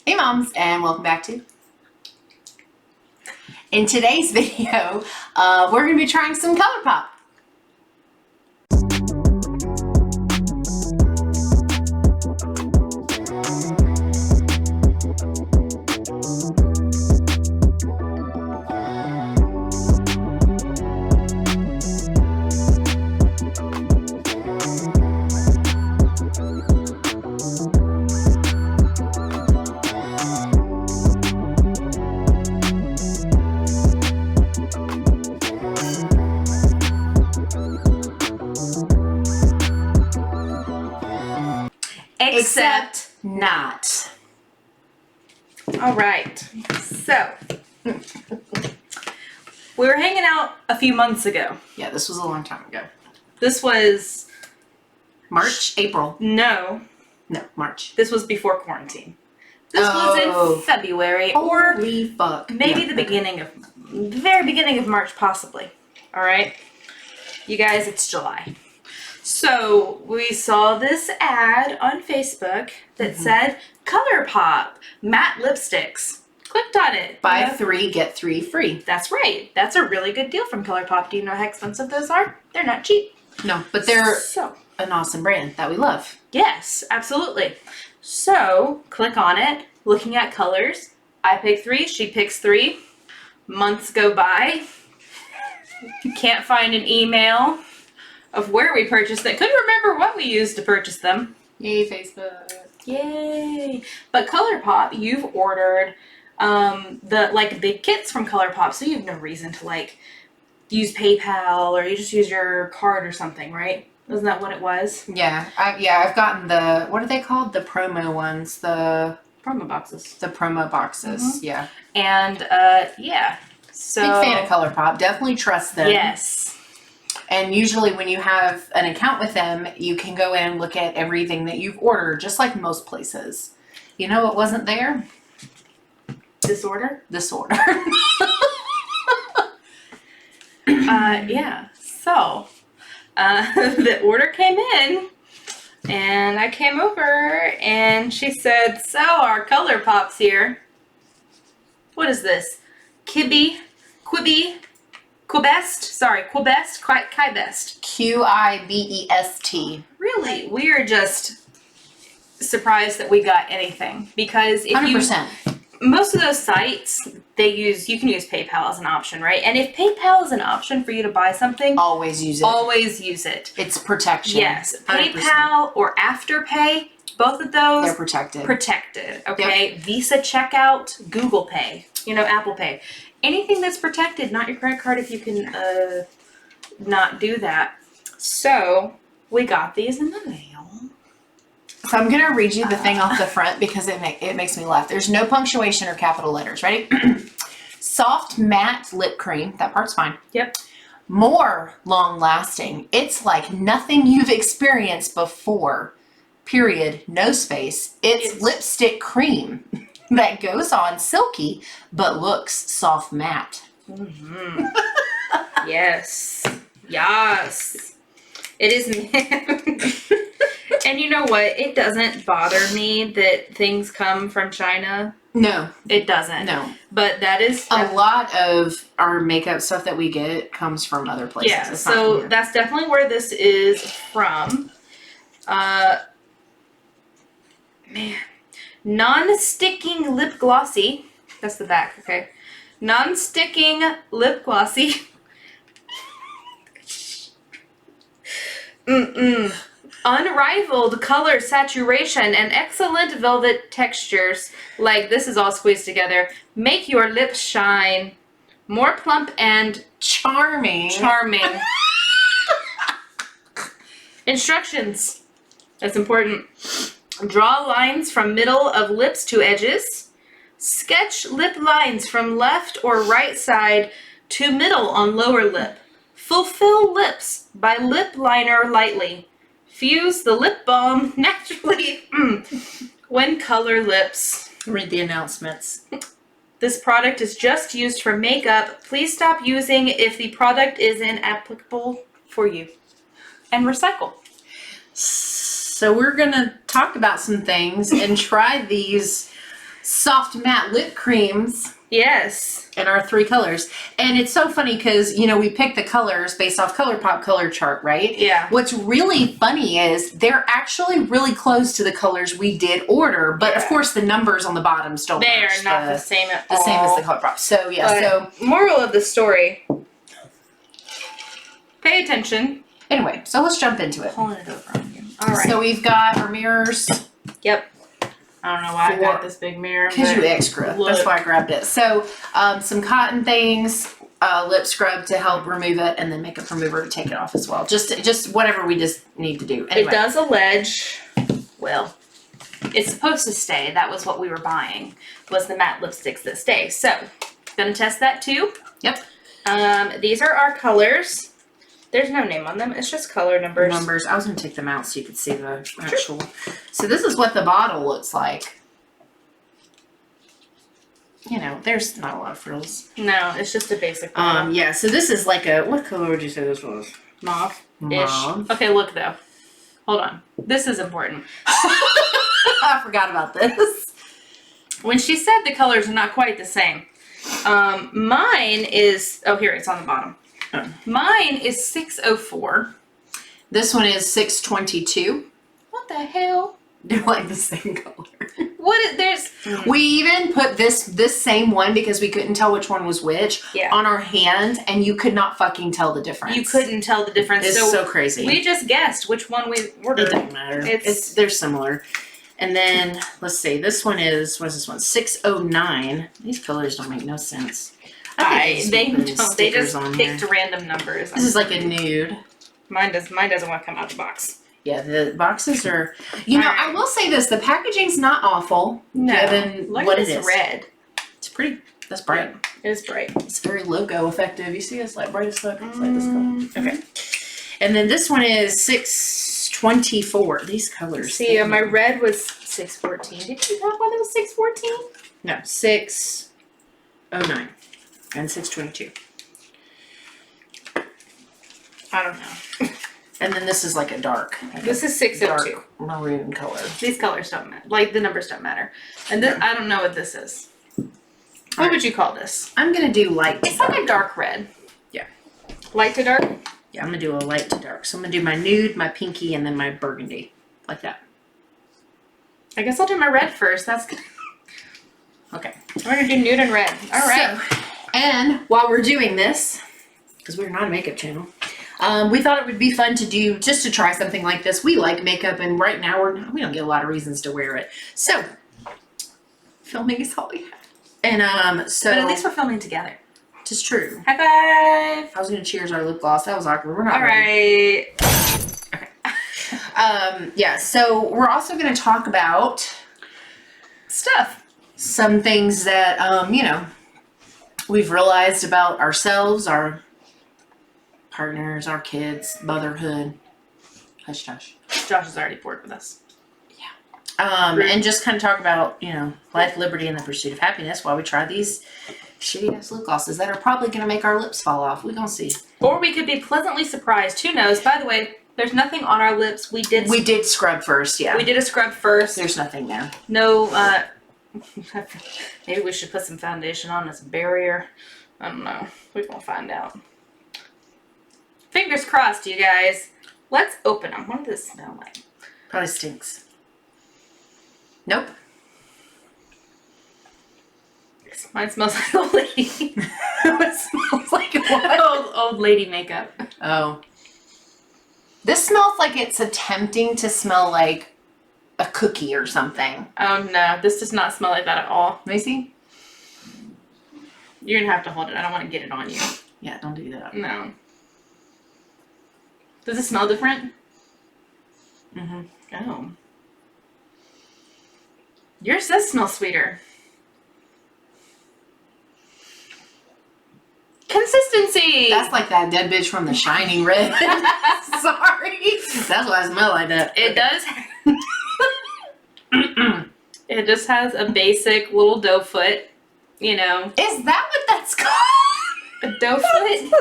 Hey moms, and welcome back to. In today's video, we're going to be trying some ColourPop. Except not. All right, so we were hanging out a few months ago. Yeah, this was a long time ago. This was March, April. No, March. this was before quarantine. This was in February, Holy fuck. maybe Yeah, the very beginning of March, possibly. All right, you guys, it's July. So we saw this ad on Facebook that said ColourPop matte lipsticks. Clicked on it. Buy 3, get 3 free. That's right. That's a really good deal from ColourPop. Do you know how expensive those are? They're not cheap. No, but they're So, an awesome brand that we love. yes, absolutely. So, click on it, looking at colors. I pick 3, she picks 3. Months go by. Can't find an email of where we purchased it. Couldn't remember what we used to purchase them. Yay, Facebook. Yay. But ColourPop, you've ordered the big kits from ColourPop, so you have no reason to use PayPal or you just use your card or something, right? Isn't that what it was? Yeah, I've gotten the, what are they called? The promo ones, the Promo boxes. The promo boxes, yeah. And yeah. So big fan of ColourPop. Definitely trust them. Yes. And usually when you have an account with them, you can go in and look at everything that you've ordered, just like most places. You know what wasn't there? Disorder? This order. Yeah. So the order came in and I came over and she said, so our ColourPop's here. What is this? Quibest? Quibest. Really? We are just surprised that we got anything because if 100%. most of those sites, you can use PayPal as an option, right? And if PayPal is an option for you to buy something, Always use it. always use it. It's protection. Yes, 100%. PayPal or Afterpay, both of those They're protected. Okay, yep. Visa checkout, Google Pay, Apple Pay, anything that's protected, not your credit card if you can not do that. So we got these in the mail. So I'm gonna read you the thing off the front because it makes me laugh. There's no punctuation or capital letters. Ready? Soft matte lip cream. That part's fine. Yep. More long lasting. It's like nothing you've experienced before. Period. No space. It's lipstick cream that goes on silky but looks soft matte. Mm-hmm. Yes. It is. And you know what? It doesn't bother me that things come from China. No. It doesn't. No. But that is a lot of our makeup stuff that we get comes from other places. Yeah, so that's definitely where this is from. Man. Non-sticking lip glossy. That's the back, okay. Non-sticking lip glossy. Unrivaled color saturation and excellent velvet textures. Like, this is all squeezed together. Make your lips shine more plump and charming. Instructions. That's important. Draw lines from middle of lips to edges. Sketch lip lines from left or right side to middle on lower lip. Fulfill lips by lip liner lightly. Fuse the lip balm naturally when color lips. Read the announcements. This product is just used for makeup. Please stop using if the product is inapplicable for you. And recycle. So we're going to talk about some things and try these soft matte lip creams Yes. in our 3 colors. And it's so funny because, you know, we picked the colors based off ColourPop color chart, right? Yeah. What's really funny is they're actually really close to the colors we did order, but of course the numbers on the bottoms don't They match are not the same at the all. same as the ColourPop. So yeah, But moral of the story. Pay attention. anyway, so let's jump into it. Pulling it over on you. All right. So we've got our mirrors. Yep. I don't know why I got this big mirror. Because you extra. Look. That's why I grabbed it. So some cotton things, lip scrub to help remove it, and then makeup remover to take it off as well. Just whatever we just need to do. Anyway. It does allege, well, it's supposed to stay. That was what we were buying, was the matte lipsticks that stay. So, gonna test that too. Yep. These are our colors. There's no name on them. It's just color numbers. I was going to take them out so you could see the actual. So this is what the bottle looks like. You know, there's not a lot of frills. No, it's just a basic bottle. Yeah, so this is like a, what color would you say this was? Mauve-ish. Mauve. Okay, look though. Hold on. This is important. I forgot about this. When she said the colors are not quite the same, mine is, oh here, it's on the bottom. Oh. Mine is 604. This one is 622. What the hell? They're like the same color. There's... We even put this same one because we couldn't tell which one was which on our hand, and you could not fucking tell the difference. You couldn't tell the difference. It's so crazy. We just guessed which one we ordered. It doesn't matter. They're similar. And then, let's see, this one is, what is this one? 609. These colors don't make no sense. They just picked here. random numbers. This is like a nude. Mine doesn't want to come out the box. Yeah, the boxes are, you know, I will say this, the packaging's not awful. No. Given Look what at it this is. red. It's pretty, that's bright. It is bright. It's very logo effective. You see it's like bright as fuck. It's like this color. Okay. And then this one is 624. These colors. See, my red was 614. Did you have one that was 614? No, 609 and 622. I don't know. And then this is like a dark. This is 602. Dark maroon color. These colors don't matter. Like, the numbers don't matter. And this, I don't know what this is. What Alright. would you call this? I'm gonna do light to It's dark. like a dark red. Yeah. Light to dark? Yeah, I'm gonna do a light to dark. So I'm gonna do my nude, my pinky, and then my burgundy. Like that. I guess I'll do my red first. That's good. Okay. We're gonna do nude and red. All right. So, and while we're doing this, because we're not a makeup channel, we thought it would be fun to do, just to try something like this. We like makeup, and right now we don't get a lot of reasons to wear it. So, filming is all we have. And so, But at least we're filming together. it's true. High five. I was gonna cheers our lip gloss. That was awkward. We're not All ready. right. Okay. Yeah. So we're also gonna talk about Stuff. some things that you know, we've realized about ourselves, our partners, our kids, motherhood. Hush hush. Josh is already bored with us. And just kind of talk about, you know, life, liberty, and the pursuit of happiness while we try these shitty ass lip glosses that are probably gonna make our lips fall off. We're gonna see. Or we could be pleasantly surprised. Who knows? By the way, there's nothing on our lips. We did scrub first, yeah. We did a scrub first. There's nothing there. No, maybe we should put some foundation on as a barrier. I don't know. We're gonna find out. Fingers crossed, you guys. Let's open them. What does this smell like? Probably stinks. Nope. Mine smells like old lady. It smells like what? Old lady makeup. Oh. This smells like it's attempting to smell like a cookie or something. Oh no, this does not smell like that at all. Macy? You're gonna have to hold it. I don't want to get it on you. Yeah, don't do that. No. Does it smell different? Mm-hmm. Oh. Yours does smell sweeter. Consistency! That's like that dead bitch from The Shining Red. Sorry. That's why I smell like that. It does. It just has a basic little doe foot, you know. Is that what that's called? A doe foot?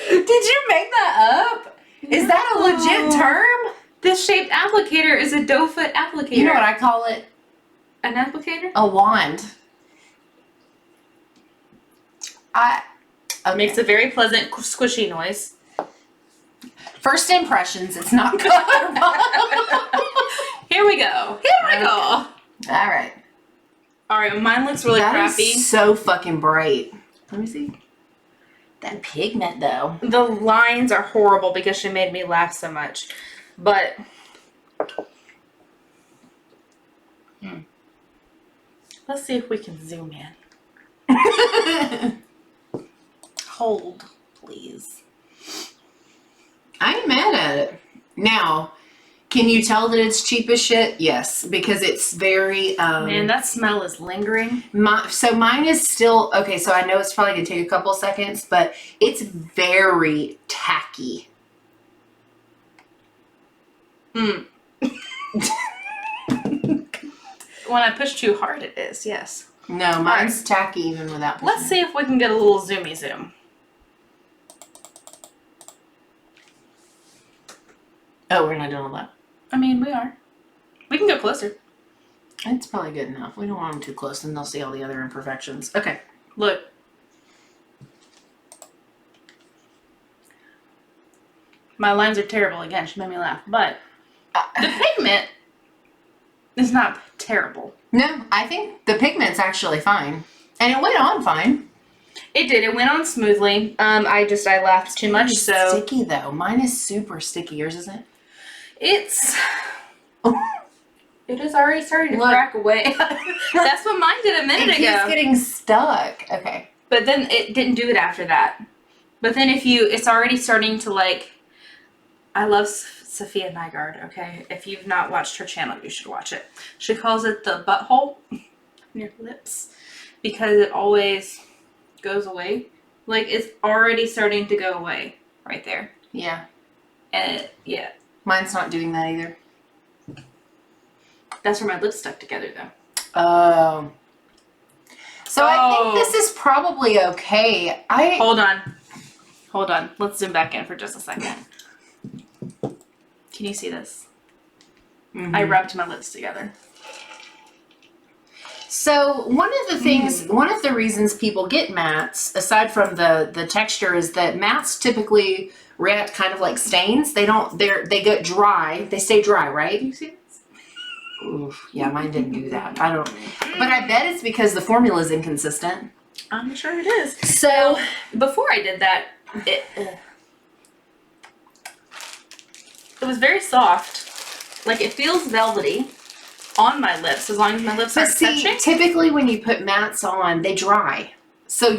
Did you make that up? Is that a legit term? This shaped applicator is a doe foot applicator. You know what I call it? An applicator? A wand. Okay. Makes a very pleasant squishy noise. First impressions, it's not ColourPop. Here we go. Here we go. All right. All right, mine looks really That crappy. is so fucking bright. Let me see. That pigment, though. The lines are horrible because she made me laugh so much. But let's see if we can zoom in. Hold, please. I ain't mad at it. Now, can you tell that it's cheap as shit? Yes, because it's very... Man, that smell is lingering. So mine is still... Okay, so I know it's probably going to take a couple seconds, but it's very tacky. When I push too hard, it is, yes. No, mine's tacky even without pushing. Let's see if we can get a little zoomy zoom. Oh, we're not doing all that. I mean, we are. We can go closer. It's probably good enough. We don't want them too close, and they'll see all the other imperfections. Okay. Look. My lines are terrible again. She made me laugh. But the pigment is not terrible. No, I think the pigment's actually fine. And it went on fine. It did. It went on smoothly. I laughed too much, It's so... sticky, though. Mine is super sticky. Yours isn't? It's... It is already starting to crack away. That's what mine did a minute ago. It keeps getting stuck. Okay. But then it didn't do it after that. But then it's already starting to like... I love Sophia Nygaard, okay? If you've not watched her channel, you should watch it. She calls it the butthole in your lips because it always goes away. Like, it's already starting to go away right there. Yeah. And, yeah. Mine's not doing that either. That's where my lips stuck together, though. Oh. So I think this is probably okay. Hold on. Let's zoom back in for just a second. Can you see this? Mm-hmm. I rubbed my lips together. So one of the reasons people get mattes, aside from the texture, is that mattes typically react kind of like stains. They get dry. They stay dry, right? Do you see this? Oof, yeah, mine didn't do that. I don't. But I bet it's because the formula is inconsistent. I'm sure it is. So before I did that, it was very soft. Like, it feels velvety on my lips as long as my lips aren't touching. Typically when you put mattes on, they dry. So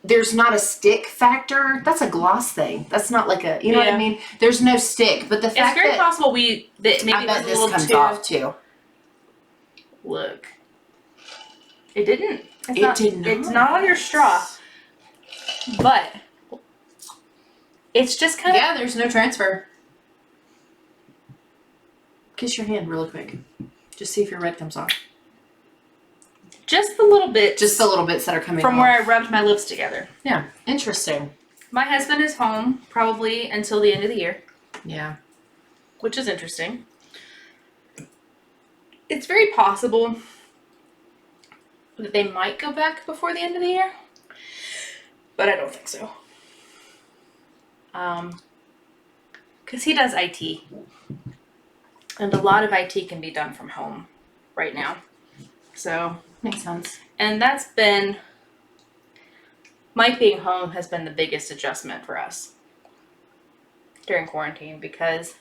there's not a stick factor. That's a gloss thing. That's not like a, you know what I mean? There's no stick. But the fact it's very possible maybe I bet this comes off too. Look. It didn't. It did not. It's not on your straw. But it's just kind of... Yeah, there's no transfer. Kiss your hand really quick. Just see if your red comes off. Just the little bit. Just the little bits that are coming from off. where I rubbed my lips together. Yeah, interesting. My husband is home probably until the end of the year. Yeah. Which is interesting. It's very possible that they might go back before the end of the year. But I don't think so. Because he does IT. And a lot of IT can be done from home right now. So... Makes sense. And that's been... Mike being home has been the biggest adjustment for us during quarantine because,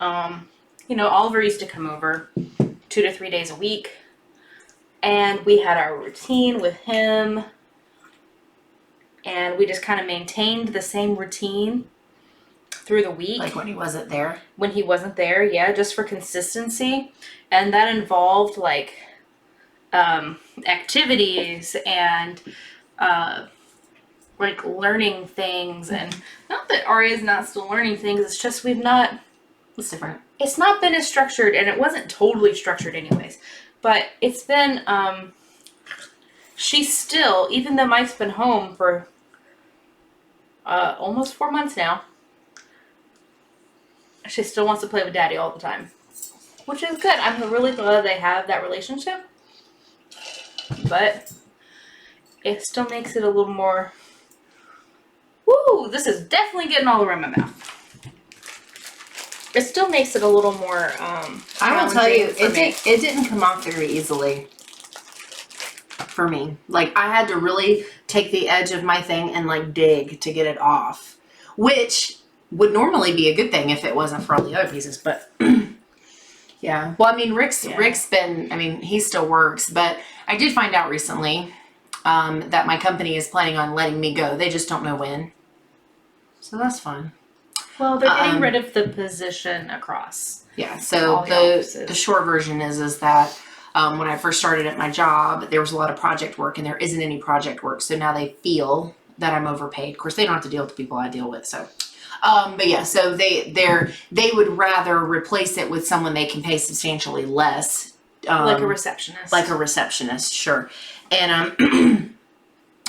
Oliver used to come over 2 to 3 days a week. And we had our routine with him. And we just kind of maintained the same routine through the week. Like when he wasn't there? When he wasn't there, yeah, just for consistency. And that involved, like, activities and, like, learning things. And not that Arya's not still learning things, it's just we've not... It's different. It's not been as structured, and it wasn't totally structured anyways. But it's been, she's still, even though Mike's been home for almost 4 months now, She still wants to play with daddy all the time, which is good. I'm really glad they have that relationship, but it still makes it a little more, woo, this is definitely getting all around my mouth. It still makes it a little more I will tell you, challenging for me. it didn't come off very easily for me. Like, I had to really take the edge of my thing and like dig to get it off, which would normally be a good thing if it wasn't for all the other pieces, but yeah. Well, I mean, Rick's been, I mean, he still works, but I did find out recently that my company is planning on letting me go. They just don't know when. So that's fun. Well, they're getting rid of the position across. Yeah, so the short version is that when I first started at my job, there was a lot of project work, and there isn't any project work. So now they feel that I'm overpaid. Of course, they don't have to deal with the people I deal with. So, but yeah, so they would rather replace it with someone they can pay substantially less, like a receptionist. Like a receptionist, sure. And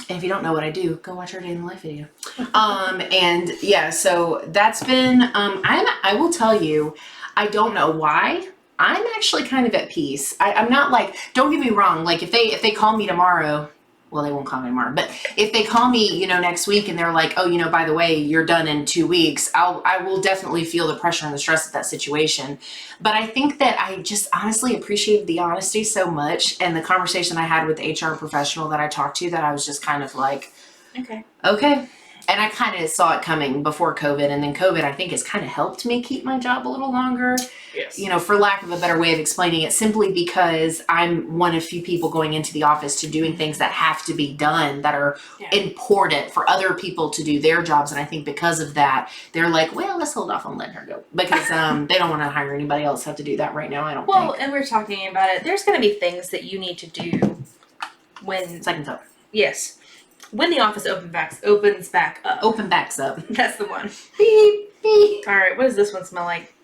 and if you don't know what I do, go watch our day in the life video. And yeah, so that's been, I will tell you, I don't know why. I'm actually kind of at peace. I'm not like, don't get me wrong. Like if they call me tomorrow, well, they won't call me tomorrow, but if they call me, you know, next week and they're like, oh, you know, by the way, you're done in 2 weeks, I will definitely feel the pressure and the stress of that situation. But I think that I just honestly appreciated the honesty so much, and the conversation I had with the HR professional that I talked to, that I was just kind of like, okay. And I kind of saw it coming before COVID, and then COVID, I think, has kind of helped me keep my job a little longer. Yes. You know, for lack of a better way of explaining it, simply because I'm one of few people going into the office to doing things that have to be done, that are important for other people to do their jobs. And I think because of that, they're like, well, let's hold off on letting her go, because they don't want to hire anybody else to have to do that right now, I don't think. Well, and we're talking about it. There's going to be things that you need to do when... Second thought. Yes. When the office opens back up. Open backs up. That's the one. Beep, beep. All right, what does this one smell like?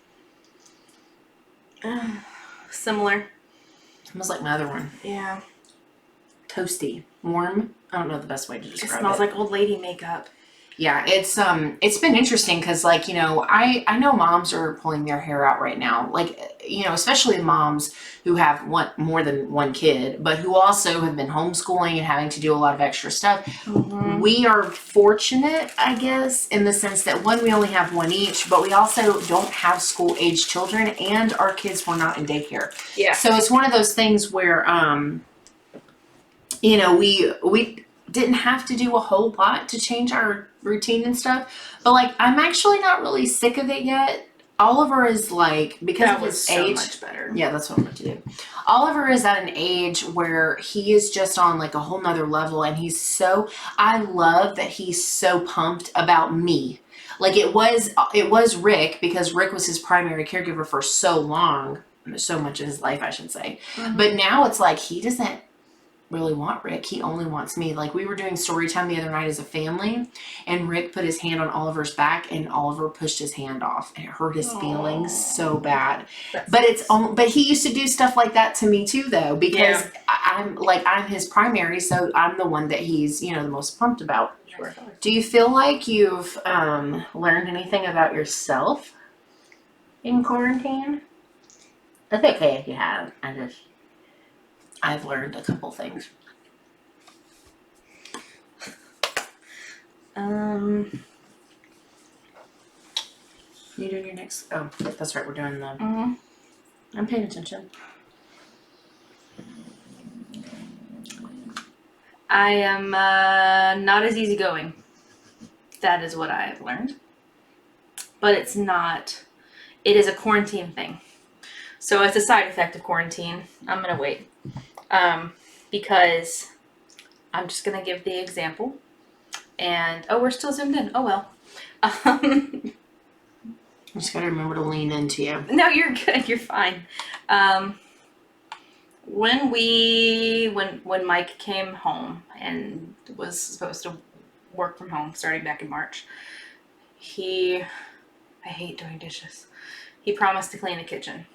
Similar. Smells like my other one. Yeah. Toasty. Warm. I don't know the best way to describe it. It smells like old lady makeup. Yeah, it's been interesting because, like, you know, I know moms are pulling their hair out right now. Like, you know, especially moms who have more than one kid, but who also have been homeschooling and having to do a lot of extra stuff. Mm-hmm. We are fortunate, I guess, in the sense that, one, we only have one each, but we also don't have school-age children, and our kids were not in daycare. Yeah. So it's one of those things where, you know, we didn't have to do a whole lot to change our routine and stuff, but like, I'm actually not really sick of it yet. Oliver is like, because of his age, so much better. Yeah, that's what I'm going to do. Oliver is at an age where he is just on like a whole nother level, and I love that he's so pumped about me. Like it was Rick, because Rick was his primary caregiver for so much of his life, I should say. Mm-hmm. But now it's like, he doesn't really want Rick. He only wants me. Like, we were doing story time the other night as a family, and Rick put his hand on Oliver's back, and Oliver pushed his hand off, and it hurt his feelings so bad. But he used to do stuff like that to me too, though, because I'm his primary, so I'm the one that he's, you know, the most pumped about. Sure. Do you feel like you've learned anything about yourself in quarantine? That's okay if you have. I've learned a couple things. You doing your next? Oh, that's right. We're doing the. Mm-hmm. I'm paying attention. I am not as easygoing. That is what I have learned. But it's not. It is a quarantine thing. So it's a side effect of quarantine. I'm gonna wait. Because I'm just going to give the example, and, we're still zoomed in. Oh, well. I just got to remember to lean into you. No, you're good. You're fine. When Mike came home and was supposed to work from home starting back in March, I hate doing dishes. He promised to clean the kitchen.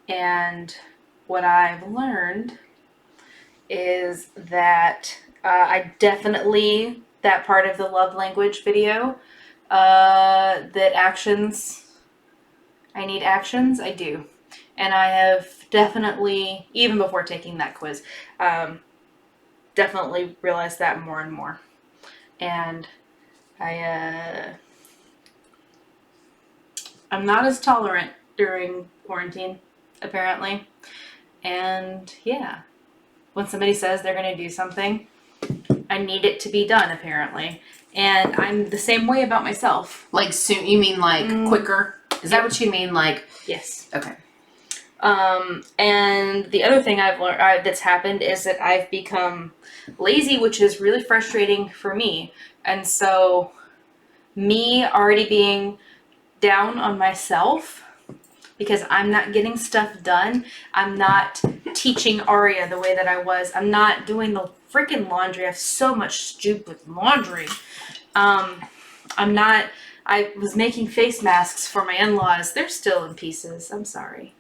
And what I've learned is that I definitely, that part of the love language video, that I need actions, I do. And I have definitely, even before taking that quiz, definitely realized that more and more. And I'm not as tolerant during quarantine, apparently. And yeah, when somebody says they're going to do something, I need it to be done, apparently. And I'm the same way about myself. Like soon, you mean like quicker? Is that what you mean? Like, yes. Okay. And the other thing I've learned that's happened is that I've become lazy, which is really frustrating for me. And so, me already being down on myself because I'm not getting stuff done. I'm not teaching Aria the way that I was. I'm not doing the freaking laundry. I have so much stupid laundry. I was making face masks for my in-laws. They're still in pieces. I'm sorry.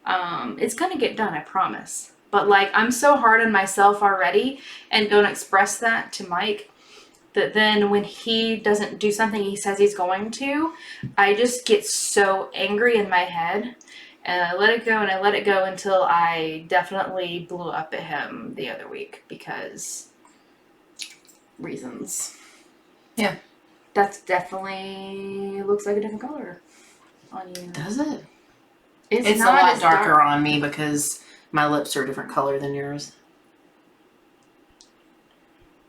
It's gonna get done, I promise. But like, I'm so hard on myself already and don't express that to Mike that then when he doesn't do something he says he's going to, I just get so angry in my head and I let it go and I let it go until I definitely blew up at him the other week because reasons. Yeah. That's definitely looks like a different color on you. Does it? It's a not lot as darker dark. on me because my lips are a different color than yours.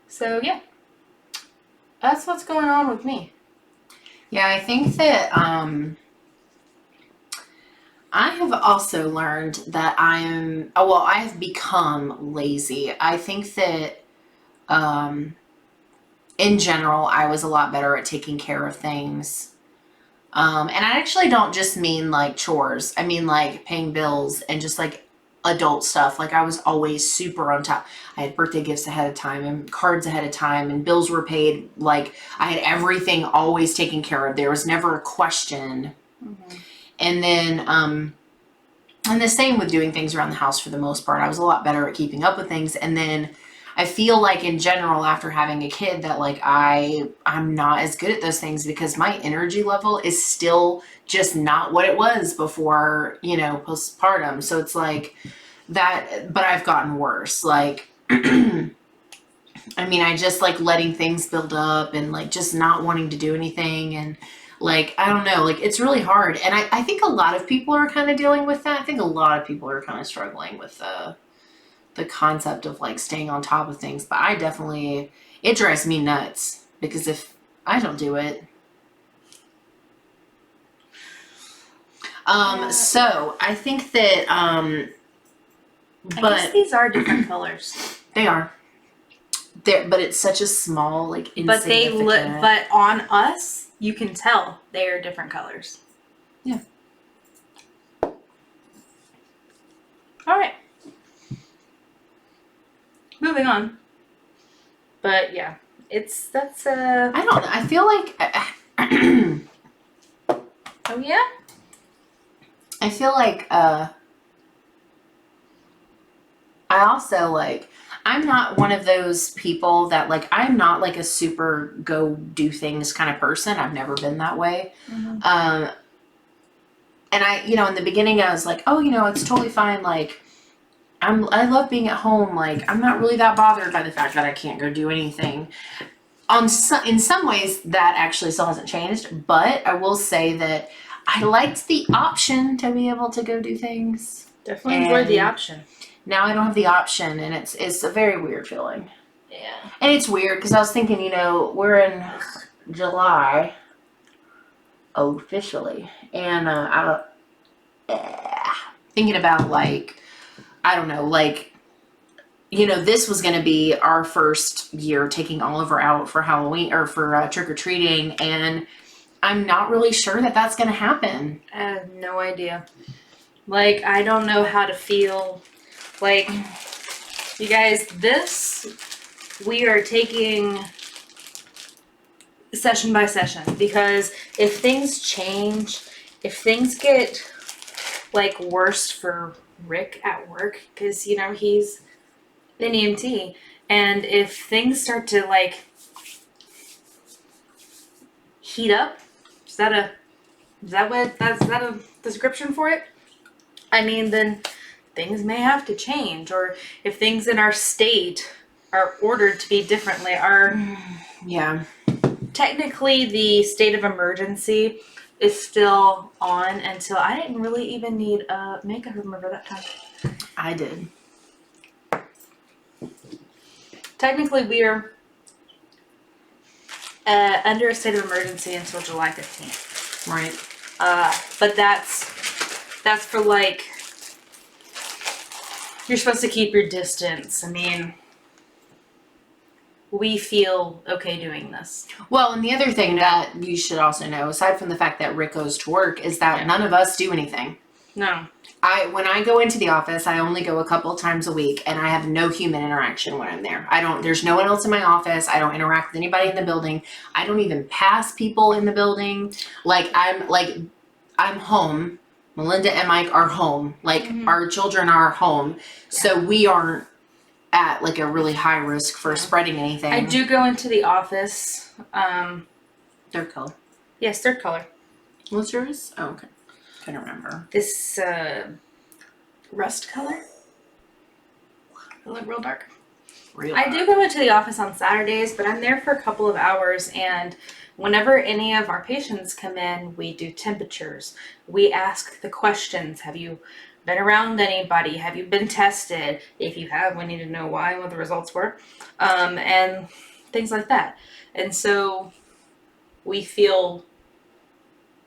So yeah, that's what's going on with me. Yeah, I think that I have also learned that I have become lazy. I think that in general, I was a lot better at taking care of things. And I actually don't just mean like chores. I mean like paying bills and just like adult stuff. Like I was always super on top. I had birthday gifts ahead of time and cards ahead of time and bills were paid. Like I had everything always taken care of. There was never a question. Mm-hmm. And then, and the same with doing things around the house for the most part. I was a lot better at keeping up with things. And then I feel like in general, after having a kid, that like I'm not as good at those things because my energy level is still just not what it was before, postpartum. So it's like that, but I've gotten worse. Like, I mean, I just like letting things build up and like just not wanting to do anything. And like, I don't know, like it's really hard. And I think a lot of people are kind of dealing with that. I think a lot of people are kind of struggling with the concept of like staying on top of things, but it drives me nuts because if I don't do it. So I think that, I guess these are different colors. They are. But it's such a small, like, insignificant. But on us, you can tell they are different colors. Yeah. All right. Moving on. But yeah, that's I don't know. I feel like. Oh yeah. I feel like. I also like. I'm not one of those people that like. I'm not like a super go do things kind of person. I've never been that way. Mm-hmm. And I, in the beginning, I was like, oh, it's totally fine. Like, I love being at home. Like, I'm not really that bothered by the fact that I can't go do anything. In some ways, that actually still hasn't changed. But I will say that I liked the option to be able to go do things. Definitely enjoyed the option. Now I don't have the option, and it's a very weird feeling. Yeah. And it's weird because I was thinking, we're in July officially, and thinking about like, I don't know, like, this was going to be our first year taking Oliver out for Halloween or for trick-or-treating, and I'm not really sure that that's going to happen. I have no idea. Like, I don't know how to feel. Like, you guys, we are taking session by session because if things change, if things get like worse for Rick at work, because he's an EMT, and if things start to like heat up. Is that a description for it? I mean, then things may have to change, or if things in our state are ordered to be differently, Yeah. technically the state of emergency is still on until I didn't really even need makeup remover that time. I did. Technically, we are under a state of emergency until July 15th. Right. But that's for like, you're supposed to keep your distance. I mean, we feel okay doing this. Well, and the other thing that you should also know, aside from the fact that Rick goes to work, is that none of us do anything. No. When I go into the office, I only go a couple of times a week, and I have no human interaction when I'm there. There's no one else in my office. I don't interact with anybody in the building. I don't even pass people in the building. I'm home. Melinda and Mike are home. Our children are home. So we aren't at like a really high risk for spreading anything. I do go into the office. Third color. Yes, third color. What's yours? Oh, okay. Couldn't remember. This rust color. It look real dark. I do go into the office on Saturdays, but I'm there for a couple of hours, and whenever any of our patients come in, we do temperatures. We ask the questions. Have you been around anybody? Have you been tested? If you have, we need to know why and what the results were, and things like that. And so we feel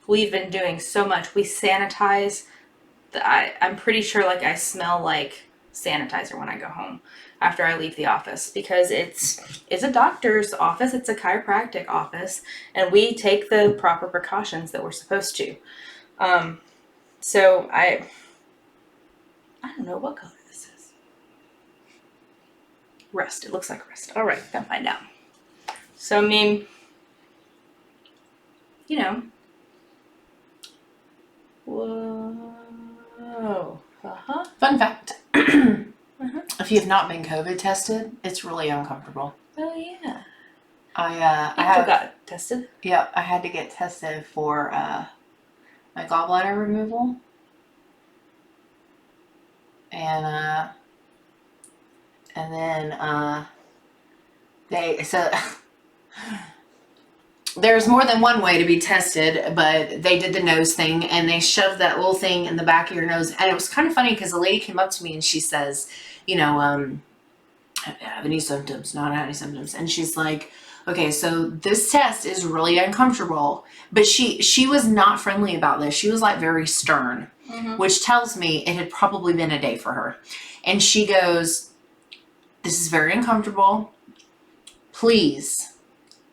we've been doing so much. We sanitize. I'm pretty sure like I smell like sanitizer when I go home after I leave the office, because it's a doctor's office, it's a chiropractic office, and we take the proper precautions that we're supposed to. So I don't know what color this is. Rust. It looks like rust. All right, gotta find out. So I mean, you know. Whoa. Fun fact. If you have not been COVID tested, it's really uncomfortable. Oh yeah. I got tested. Yeah, I had to get tested for my gallbladder removal. And then there's more than one way to be tested, but they did the nose thing, and they shoved that little thing in the back of your nose. And it was kind of funny because the lady came up to me and she says, have any symptoms? Not any symptoms. And she's like, okay, so this test is really uncomfortable. But she was not friendly about this. She was like very stern, which tells me it had probably been a day for her. And she goes, this is very uncomfortable. Please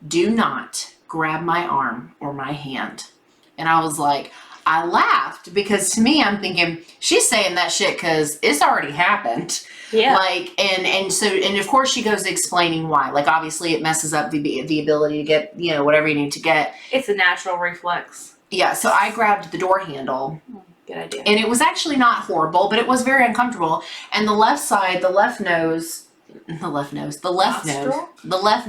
do not grab my arm or my hand. And I was like, I laughed because to me, I'm thinking she's saying that shit because it's already happened. Yeah. And of course she goes explaining why. Like obviously it messes up the ability to get, whatever you need to get. It's a natural reflex. Yeah. So I grabbed the door handle. Good idea. And it was actually not horrible, but it was very uncomfortable. And the left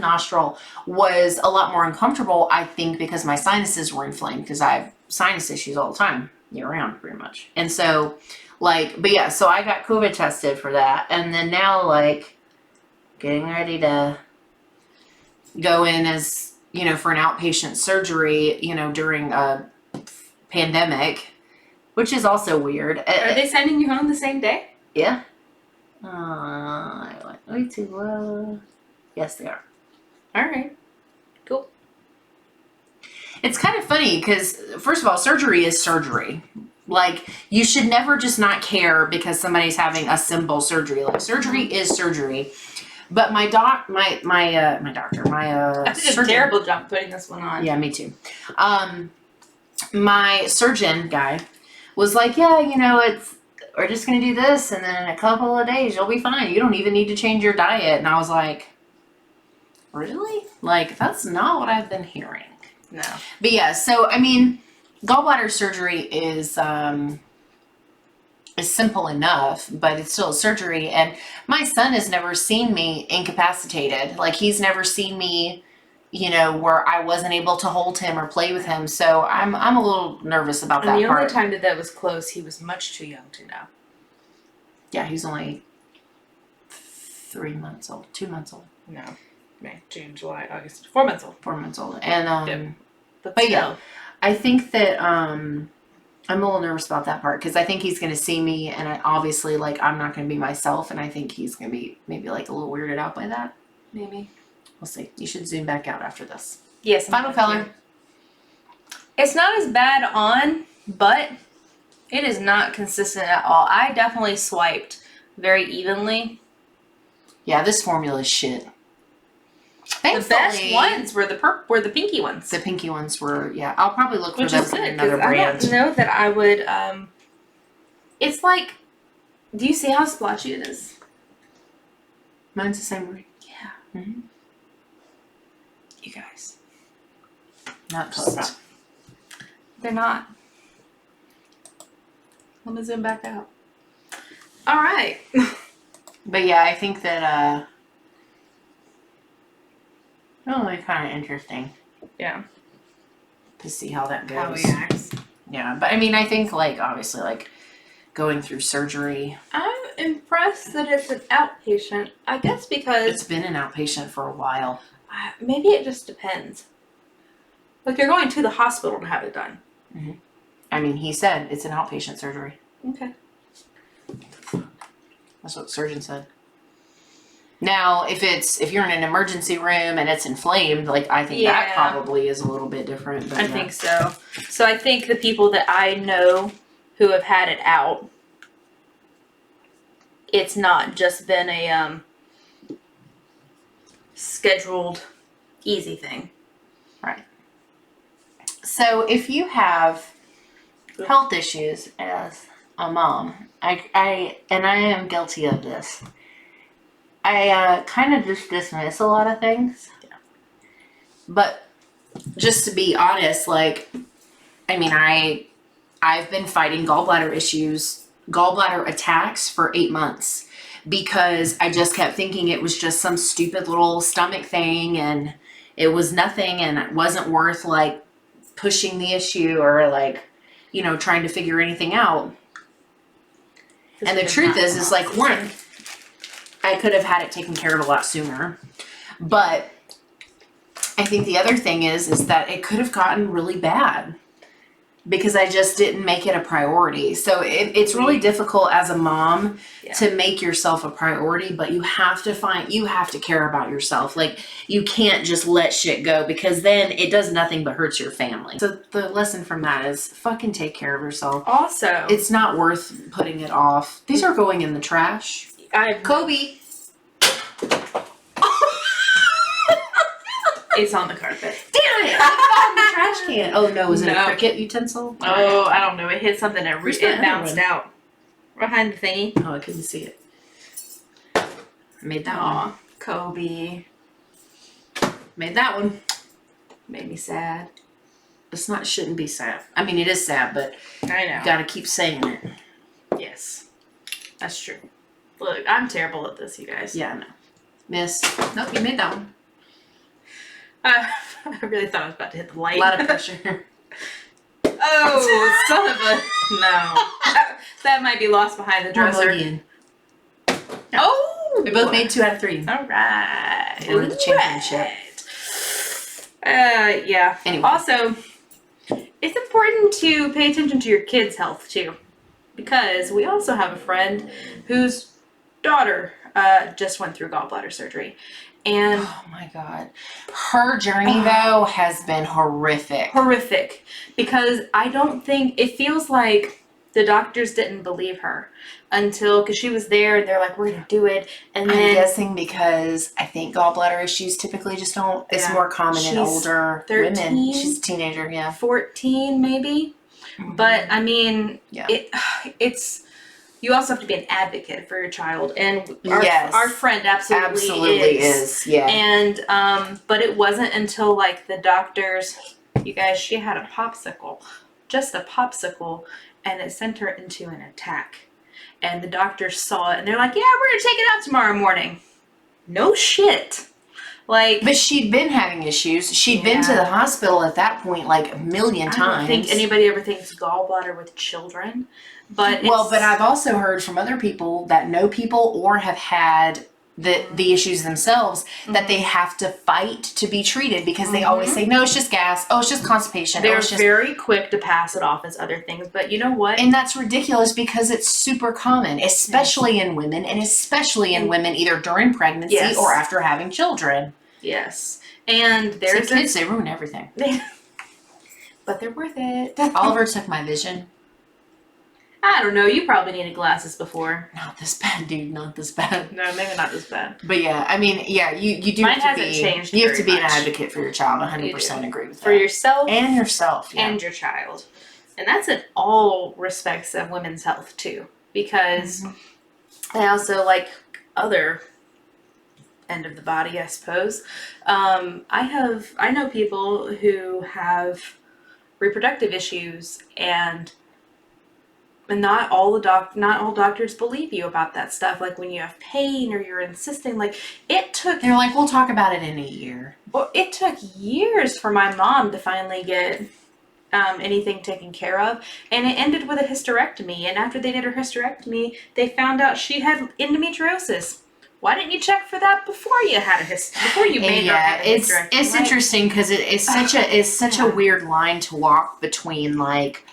nostril was a lot more uncomfortable, I think, because my sinuses were inflamed, because I have sinus issues all the time, year round, pretty much. And so, so I got COVID tested for that. And then now, getting ready to go in as, for an outpatient surgery, during a pandemic, which is also weird. Are they sending you home the same day? Yeah. I went way too low. Yes, they are. All right. Cool. It's kind of funny because, first of all, surgery is surgery. You should never just not care because somebody's having a simple surgery. Surgery is surgery. But my I did a terrible job putting this one on. Yeah, me too. My surgeon guy was like, yeah, we're just going to do this, and then in a couple of days, you'll be fine. You don't even need to change your diet. And I was like, really? That's not what I've been hearing. No. But yeah, so, gallbladder surgery is simple enough, but it's still a surgery. And my son has never seen me incapacitated. He's never seen me, you know, where I wasn't able to hold him or play with him. So I'm a little nervous about that And the part. only time that was close, he was much too young to know. Yeah, he's only 3 months old, 2 months old. No. May, June, July, August. 4 months old. 4 months old. And Yep. but yeah, I think that I'm a little nervous about that part because I think he's going to see me, and obviously, like, I'm not going to be myself, and I think he's going to be maybe like a little weirded out by that. Maybe. We'll see. You should zoom back out after this. Yes. Final color. It's not as bad on, but it is not consistent at all. I definitely swiped very evenly. Yeah, this formula is shit. Thankfully, The best ones were the pinky ones. The pinky ones were, yeah. I'll probably look for Which those is in good, another 'cause brand. I don't know that I would. It's like, do you see how splotchy it is? Mine's the same way. Yeah. Mm-hmm. You guys. Not close. They're not. Let me zoom back out. All right. But yeah, I think that really kind of interesting. Yeah. To see how that goes. How he acts. Yeah, but I mean, I think like obviously like going through surgery. I'm impressed that it's an outpatient. I guess because It's been an outpatient for a while. maybe it just depends. Like you're going to the hospital to have it done. Mm-hmm. I mean, he said it's an outpatient surgery. Okay. That's what the surgeon said. Now, if you're in an emergency room and it's inflamed, like I think that probably is a little bit different. But I think so. So I think the people that I know who have had it out, it's not just been a scheduled easy thing. Right. So if you have health issues as a mom, I am guilty of this. I kind of just dismiss a lot of things. Yeah. But just to be honest, like, I mean, I've been fighting gallbladder attacks for 8 months because I just kept thinking it was just some stupid little stomach thing and it was nothing and it wasn't worth like pushing the issue or like, you know, trying to figure anything out. And the truth is like, one, I could have had it taken care of a lot sooner. But I think the other thing is that it could have gotten really bad because I just didn't make it a priority. So it's really difficult as a mom to make yourself a priority, but you have to care about yourself. Like you can't just let shit go because then it does nothing but hurts your family. So the lesson from that is fucking take care of yourself. Also, it's not worth putting it off. These are going in the trash. Kobe. It's on the carpet. Damn it! I found the trash can. Oh no, was it a Cricut utensil? Oh, I don't know. It hit something and it bounced out behind the thingy. Oh, I couldn't see it. I made that one. Kobe. Made that one. Made me sad. Shouldn't be sad. I mean, it is sad, but I know. You gotta keep saying it. Yes. That's true. Look, I'm terrible at this, you guys. Yeah, I know. Miss. Nope, you made that one. I really thought I was about to hit the light. A lot of pressure. Oh, son of a... No. That might be lost behind the dresser. Yeah. Oh! We both made 2 out of 3. All right. We're the championship. Yeah. Anyway. Also, it's important to pay attention to your kids' health, too. Because we also have a friend whose daughter just went through gallbladder surgery. And oh my God. Her journey, though, has been horrific. Horrific. Because I don't think, it feels like the doctors didn't believe her until, because she was there and they're like, we're going to do it. And then, I'm guessing because I think gallbladder issues typipally just don't, it's more common in older 13, women. She's a teenager, yeah. 14 maybe. Mm-hmm. But I mean, it's, you also have to be an advocate for your child. And our friend absolutely is. Yeah. And, but it wasn't until like the doctors, you guys, she had a popsicle, just a popsicle, and it sent her into an attack. And the doctors saw it and they're like, yeah, we're going to take it out tomorrow morning. No shit. Like, but she'd been having issues. She'd been to the hospital at that point like a million times. I don't think anybody ever thinks gallbladder with children, but but I've also heard from other people that know people or have had the issues themselves that they have to fight to be treated because they always say, no, it's just gas. Oh, it's just constipation. They're very quick to pass it off as other things, but you know what? And that's ridiculous because it's super common, especially in women, and especially in women either during pregnancy or after having children. Yes. And there's kids, they ruin everything. But they're worth it. Oliver took my vision. I don't know. You probably needed glasses before. Not this bad, dude. Not this bad. No, maybe not this bad. But yeah, I mean, yeah, you do Mine have to hasn't be. changed You have to very be much. an advocate for your child. 100% agree with that. For yourself and yourself, and your child, and that's in all respects of women's health too. Because I also like other end of the body, I suppose. I know people who have reproductive issues and not all doctors believe you about that stuff. Like when you have pain or you're insisting, like they're like, we'll talk about it in a year. Well, it took years for my mom to finally get anything taken care of, and it ended with a hysterectomy. And after they did her hysterectomy, they found out she had endometriosis. Why didn't you check for that before you had before you made her have a hysterectomy? It's interesting because it's such a weird line to walk between like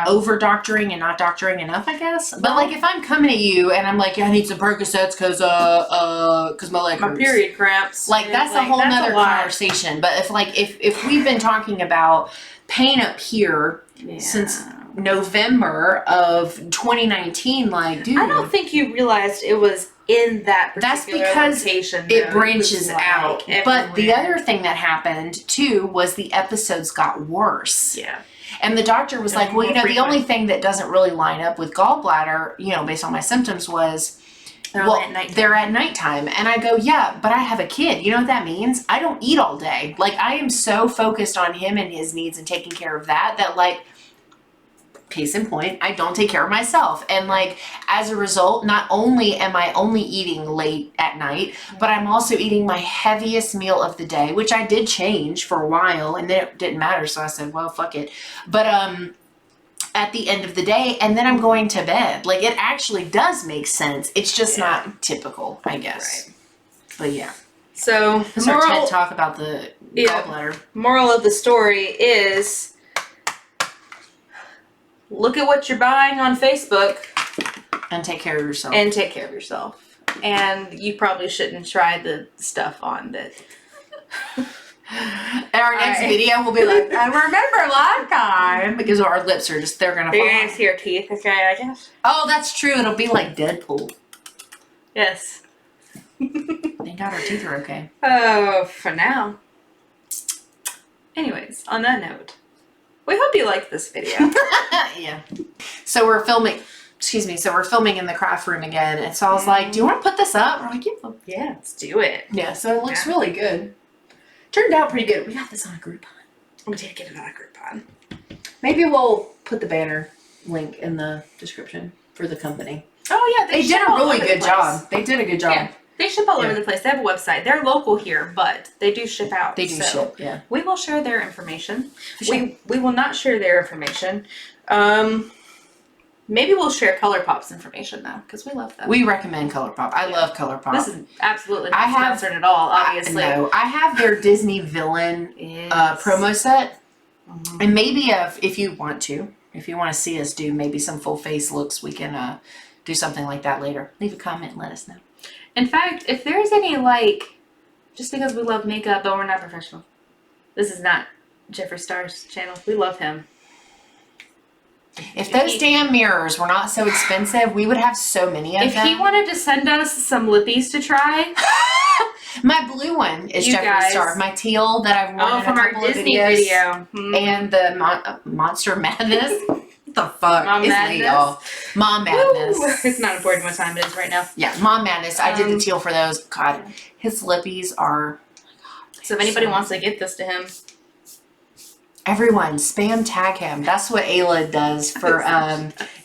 over doctoring and not doctoring enough, I guess. But like if I'm coming at you and I'm like, I need some Percocets because my leg hurts. My period cramps. Like that's a whole nother conversation. But if we've been talking about pain up here since November of 2019, like, dude, I don't think you realized it was in that particular location. It branches out. But the other thing that happened too was the episodes got worse. Yeah. And the doctor was like, well, the only thing that doesn't really line up with gallbladder, based on my symptoms was, they're at nighttime. And I go, yeah, but I have a kid. You know what that means? I don't eat all day. Like, I am so focused on him and his needs and taking care of that like, case in point, I don't take care of myself. And like, as a result, not only am I only eating late at night, but I'm also eating my heaviest meal of the day, which I did change for a while and then it didn't matter. So I said, well, fuck it. But, at the end of the day, and then I'm going to bed. Like, it actually does make sense. It's just not typical, I guess. Right. But yeah. So, that's our TED talk about the gallbladder. Moral of the story is, look at what you're buying on Facebook. And take care of yourself. And you probably shouldn't try the stuff on that. And our next video will be like, I remember last time. Because our lips are just, they're going to fall. You're going to see our teeth, okay, I guess? Oh, that's true. It'll be like Deadpool. Yes. Thank God our teeth are okay. Oh, for now. Anyways, on that note, we hope you liked this video. Yeah. So we're filming in the craft room again. And so I was like, do you want to put this up? We're like, yeah, let's do it. Yeah, so it looks really good. Turned out pretty good. We got this on a Groupon. We did get it on a Groupon. Maybe we'll put the banner link in the description for the company. Oh yeah, they did a really good job. They did a good job. Yeah, they ship all over the place. They have a website. They're local here, but they do ship out. They do ship, yeah. We will share their information. Sure. We will not share their information. Maybe we'll share ColourPop's information though, because we love them. We recommend ColourPop. I love ColourPop. This is absolutely not sponsored at all, obviously. No, I have their Disney villain promo set. Mm-hmm. And maybe if you want to see us do maybe some full face looks, we can do something like that later. Leave a comment and let us know. In fact, if there's any just because we love makeup but we're not professional. This is not Jeffree Star's channel. We love him. If those damn mirrors were not so expensive, we would have so many of them. If he wanted to send us some lippies to try. My blue one is Jeffree Star. My teal that I've worn in a couple of videos. Video. And the Monster Madness. What the fuck? Mom Madness. Y'all. Mom Madness. Ooh, it's not important what time it is right now. Yeah, Mom Madness. I did the teal for those. God, his lippies are... So if anybody wants to get this to him... Everyone, spam tag him. That's what Ayla does for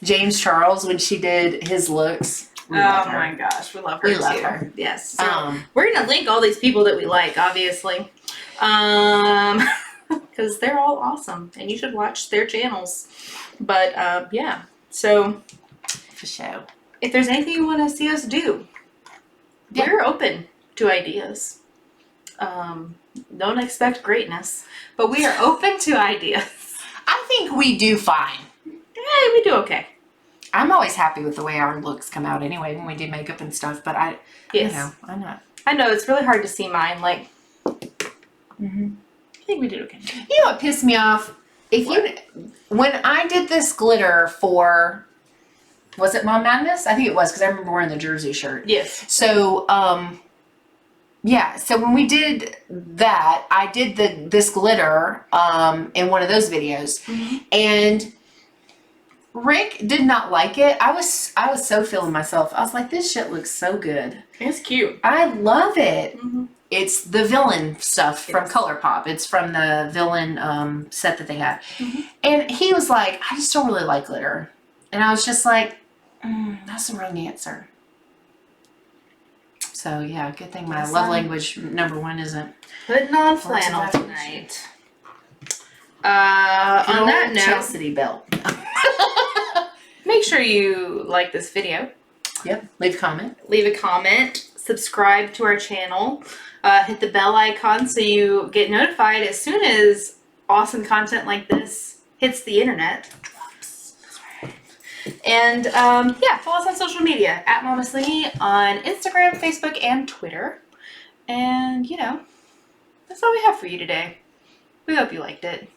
James Charles when she did his looks. We love Oh her. my gosh, we love her We too. love her. Yes. So we're gonna link all these people that we like, obviously, because they're all awesome, and you should watch their channels. But yeah. So For sure. if there's anything you want to see us do, we're open to ideas. Don't expect greatness, but we are open to ideas. I think we do fine. Hey, we do okay. I'm always happy with the way our looks come out anyway when we do makeup and stuff, but Yes. you know, I'm not. I know, it's really hard to see mine. Like, Mm-hmm. I think we did okay. You know what pissed me off? When I did this glitter for, was it Mom Madness? I think it was, because I remember wearing the jersey shirt. Yes. So, yeah, so when we did that, I did this glitter in one of those videos, and Rick did not like it. I was so feeling myself. I was like, this shit looks so good. It's cute. I love it. Mm-hmm. It's the villain stuff from Yes. ColourPop. It's from the villain set that they had. And he was like, I just don't really like glitter. And I was just like, that's the wrong answer. So yeah, good thing my love language #1 isn't. Putting on flannel of tonight. On that note, Chastity belt. make sure you like this video. Yep. Leave a comment. Leave a comment. Subscribe to our channel. Hit the bell icon so you get notified as soon as awesome content like this hits the internet. And yeah, follow us on social media at Momestly on Instagram, Facebook, and Twitter. And you know, that's all we have for you today. We hope you liked it.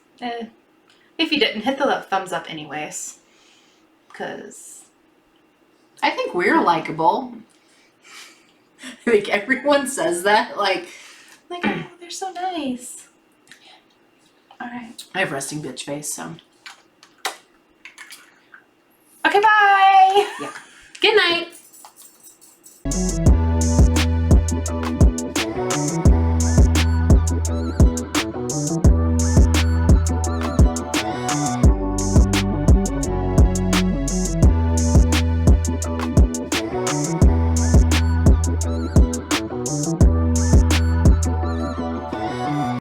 If you didn't, hit the thumbs up anyways. Because I think we're likable. I think everyone says that. Like, oh, they're so nice. Alright. I have resting bitch face, so. Okay, bye! Yeah. Good night!